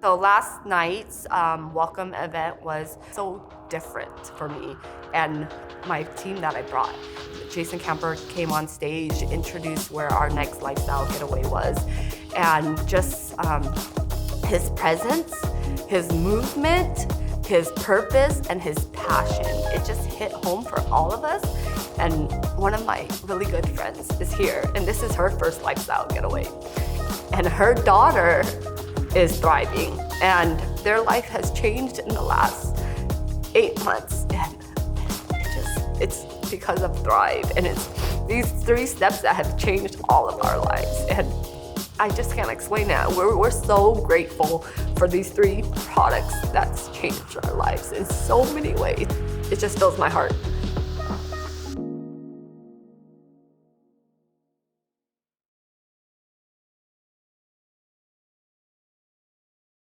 So last night's welcome event was so different for me and my team that I brought. Jason Camper came on stage, introduced where our next lifestyle getaway was, and just his presence, his movement, his purpose, and his passion. It just hit home for all of us. And one of my really good friends is here, and this is her first lifestyle getaway. And her daughter is thriving, and their life has changed in the last 8 months. And it's because of Thrive, and it's these 3 steps that have changed all of our lives. And I just can't explain that. We're so grateful for these 3 products that's changed our lives in so many ways. It just fills my heart.